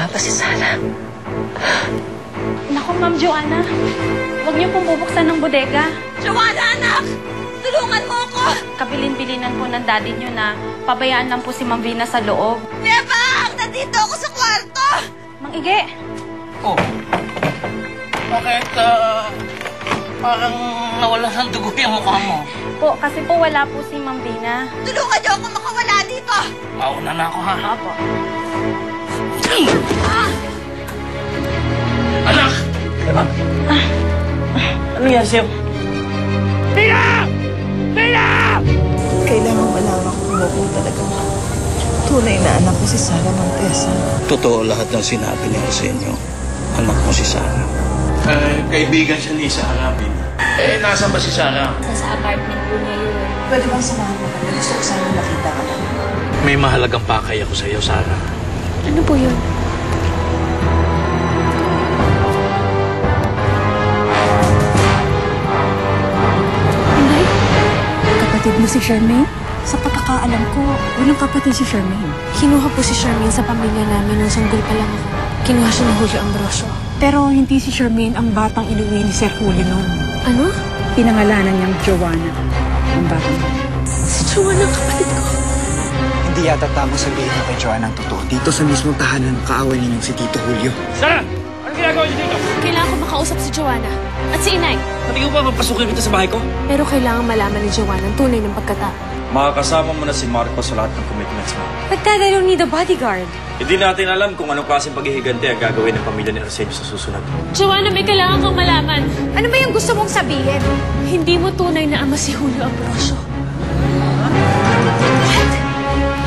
nga ba si Sarah? Naku, Ma'am Joanna. Huwag niyo pong bubuksan ng bodega. Joanna, anak! Tulungan mo ako! Kabilin-bilinan po ng daddy niyo na pabayaan lang po si Ma'am Vina sa loob. Bebang! Nandito ako sa kwarto! Mang Ige! Oh. Bakit, parang nawala ng dugo yung mukha mo? Po, kasi po wala po si Ma'am Vina. Tulungan niyo ako makawala dito! Mauna na ako, ha? Opo. Anak! Diba? Ano yan sa'yo? Vina! Vina! Kailangan malaman kung mo talaga tunay na anak ko si Sarah Montesa. Totoo lahat ng sinabi niya sa inyo. Anak mo si Sarah. Kaibigan siya ni Sarah, Vina. Nasaan ba si Sarah? Sa apartment po niya yun. Pwede bang samahan mo kami? Gusto ko sana makita ka na. May mahalagang pakay ako sa iyo, Sarah. Ano po yun? Inday? Kapatid mo si Charmaine? Sa pagkakaalam ko, walang kapatid si Charmaine. Kinuha po si Charmaine sa pamilya namin nung sanggol pa lang ako. Kinuha siya ni Julio Ambrosio. Pero hindi si Charmaine ang batang inuwi ni Sir Julio noon. Ano? Pinangalanan niyang Joanna. Ang batang. Si Joanna ang kapatid ko. Hindi yata tama sabihin mo kay Joanna ang totoo. Dito sa mismong tahanan ng kaaway ninyong si Tito Julio. Sarah! Ano ginagawa niyo dito? Kailangan ko makausap si Joanna. At si Inay. Hindi ko ba mapasukin dito sa bahay ko? Pero kailangan malaman ni Joanna ang tunay ng pagkatao. Makakasama mo na si Marco sa lahat ng commitments mo. But Dad, I don't need a bodyguard. Hindi natin alam kung anong klaseng paghihigante ang gagawin ng pamilya ni Arsenio sa susunod. Joanna, may kailangan kang malaman. Ano ba yung gusto mong sabihin? Hindi mo tunay na ama si Julio Ambrosio.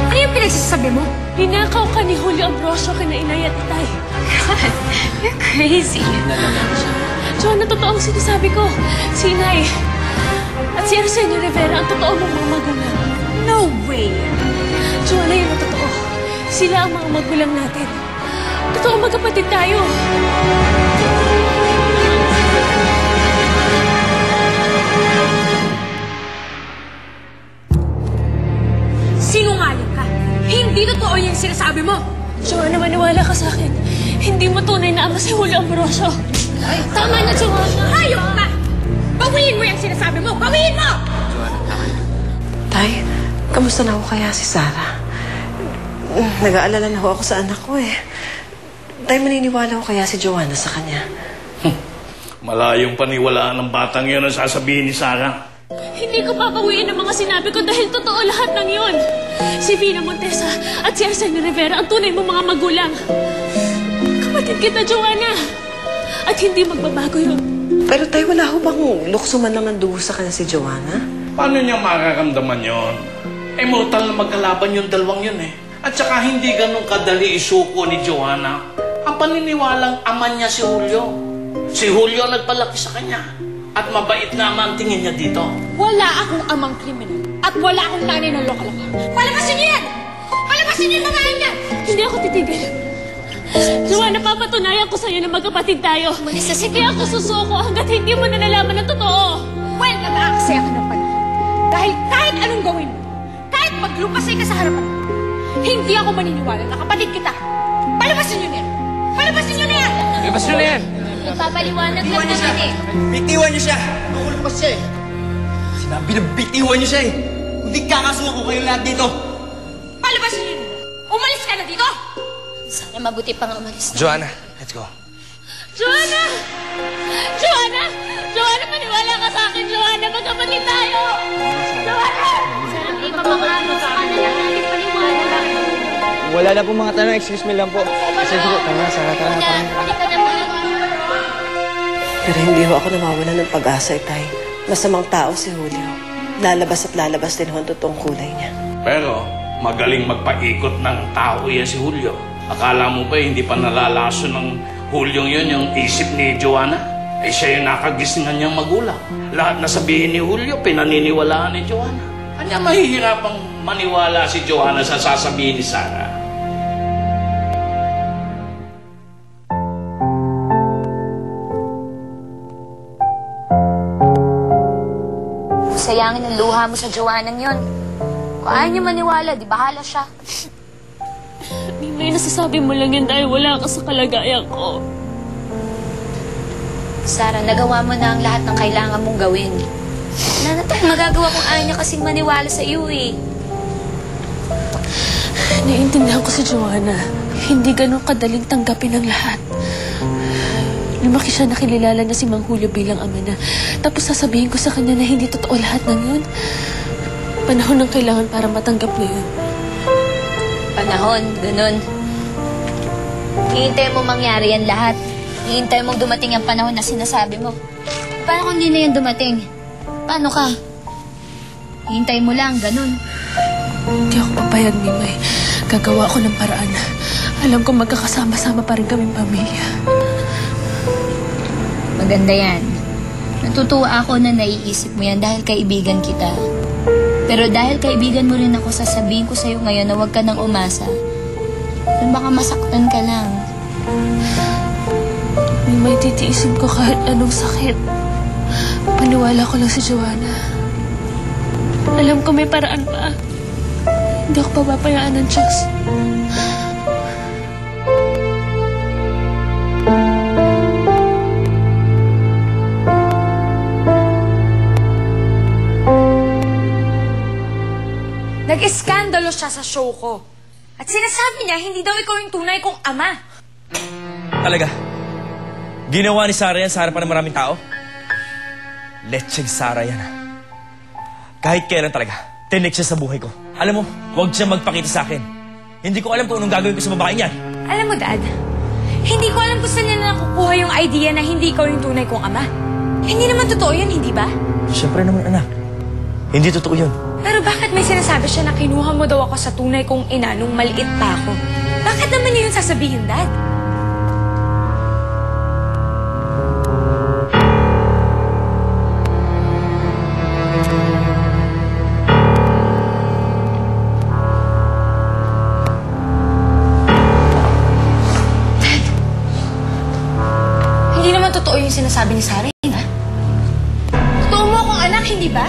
Ano yung pinagsasabi mo? Ninakaw ka ni Julio Ambrosio kina Inay at Itay. God, you're crazy. Joanna, totoo ang sinasabi ko. Si Inay at si Arsenio Rivera ang totoo mong mga magulang. No way! Joanna, yun ang totoo. Sila ang mga magulang natin. Totoo magkapatid tayo. Sinungaling ka! Hindi totoo yung sinasabi mo! Joanna, maniwala ka sa akin. Hindi mo tunay na ama si Julio Ambrosio. Tama na, Joanna. Hayop ka! Bawiin mo yung sinasabi mo! Bawiin mo! Tay, kamusta na ako kaya si Sarah? Nag-aalala na ako sa anak ko eh. Tay, maniniwala ko kaya si Joanna sa kanya. Malayong paniwalaan ng batang yun ang sasabihin ni Sarah. Hindi ko papawiin ang mga sinabi ko dahil totoo lahat ng yun. Si Vina Montesa at si Arsenio Rivera ang tunay mong mga magulang. Kapatid kita, Joanna. At hindi magbabago yun. Pero tay, wala ho bang lukso man lang ang dugo sa kanya si Joanna? Paano niya makaramdaman yon? Mortal na magkalaban yung dalawang yun eh. At saka hindi ganun kadali isuko ni Joanna ang paniniwalang ama niya si Julio. Si Julio nagpalaki sa kanya. At mabait naman tingin niya dito. Wala akong amang kriminal. At wala akong nanay ng lokal-lokal. Palabasin niyo yan! Palabasin niyo yung mga yan! Hindi ako titigil. Joanna, papatunayan ko sa'yo na magkapatid tayo. Kaya ako susuko hanggat hindi mo na nalaman ang totoo. Well, nag-aaksaya ka ng panahon. Dahil kahit anong gawin mo, kahit maglumpasay ka sa harapan mo, hindi ako maniniwala na kapatid kita. Palabasin niyo na yan! Palabasin niyo na yan! Labas nyo na yan! Nagpapaliwanag lang naman eh. Bitiwan niyo siya! Nakulpas siya eh! Sinabi na bitiwan niyo siya eh! Hindi kakasuhan ko kayo lahat dito! Palabasin niyo na! Umalis ka na dito! Sana mabuti pang umalis na. Joanna, let's go. Joanna! Joanna! Joanna, maniwala ka sa akin, Joanna! Magkapatid tayo! Joanna! Sana may ipapangano sa kanila natin paniwala. Wala na po mga tanong, excuse me lang po. Kasi po, tara, Sarah, tara. Hindi ka na muna. Pero hindi ho ako nawawalan ng pag-asa, tay. Masamang tao si Julio. Lalabas at lalabas din ho ang totoong kulay niya. Pero magaling magpaikot ng tao yan si Julio. Akala mo ba hindi pa nalalaso ng Julio yun yung isip ni Joanna? Eh siya yung nakagisingan niyang magulang. Lahat na sabihin ni Julio, pinaniniwalaan ni Joanna. Kanya mahihirapang maniwala si Joanna sa sasabihin ni Sarah. Sayangin ang luha mo sa Joanna yun. Kung ayaw niya maniwala, di bahala siya. Nina, Nay, nasasabi mo lang yan dahil wala ka sa kalagayan ko. Sarah, nagawa mo na ang lahat ng kailangan mong gawin. Wala na tayong magagawa kung ayaw niya kasing maniwala sa iyo eh. Naiintindihan ko si Joanna. Hindi ganun kadaling tanggapin ang lahat. Lumaki siya na kilala na si Mang Julio bilang ama na. Tapos sasabihin ko sa kanya na hindi totoo lahat ng yun. Panahon ng kailangan para matanggap niya yun. Panahon, ganun. Hihintay mo mangyari yan lahat. Hihintay mong dumating ang panahon na sinasabi mo. Paano kung hindi na yan dumating? Paano ka? Hihintay mo lang, ganun. Hindi ako papayag, Mimay. Gagawa ako ng paraan. Alam ko magkakasama-sama pa rin kaming pamilya. Maganda yan. Natutuwa ako na naiisip mo yan dahil kaibigan kita. Pero dahil kaibigan mo rin ako, sasabihin ko sa'yo ngayon na huwag ka nang umasa. Pero baka masaktan ka lang. Mimay, titiisin ko kahit anong sakit. Paniwala ko lang si Joanna. Alam ko may paraan pa. Hindi ako papapayaan ng Diyos. Nag-iskandalo siya sa show ko. At sinasabi niya, hindi daw ikaw yung tunay kong ama. Talaga? Ginawa ni Sarah yan sa harapan ng maraming tao? Letseng Sarah yan, ha? Kahit kailan talaga, tinik siya sa buhay ko. Alam mo, huwag siya magpakita sa akin. Hindi ko alam kung anong gagawin ko sa babae niyan. Alam mo, Dad, hindi ko alam kung saan niya nakukuha yung idea na hindi ikaw yung tunay kong ama. Hindi naman totoo yun, hindi ba? Siyempre naman, anak. Hindi totoo yun. Pero bakit may sinasabi siya na kinuha mo daw ako sa tunay kong ina nung maliit pa ako? Bakit naman niya yun sasabihin, Dad? Hindi naman totoo yung sinasabi ni Sarah, ha? Totoo mo akong anak, hindi ba?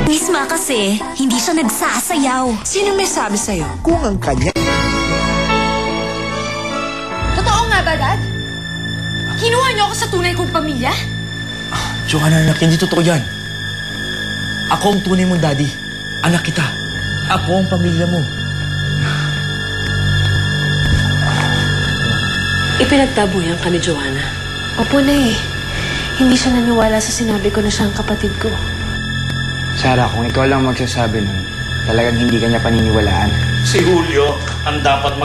Misma kasi, hindi siya nagsasayaw. Sino may sabi sa'yo? Kung ang kanya... Totoo nga ba, Dad? Kinuha niyo ako sa tunay kong pamilya? Joanna, anak, hindi totoo yan. Ako ang tunay mong daddy. Anak kita. Ako ang pamilya mo. Ipinagtabuyan ka ni Joanna. Opo, Nay. Hindi siya naniwala sa sinabi ko na siya ang kapatid ko. Sarah, kung ikaw lang magsasabi nun, talagang hindi ka niya paniniwalaan. Si Julio ang dapat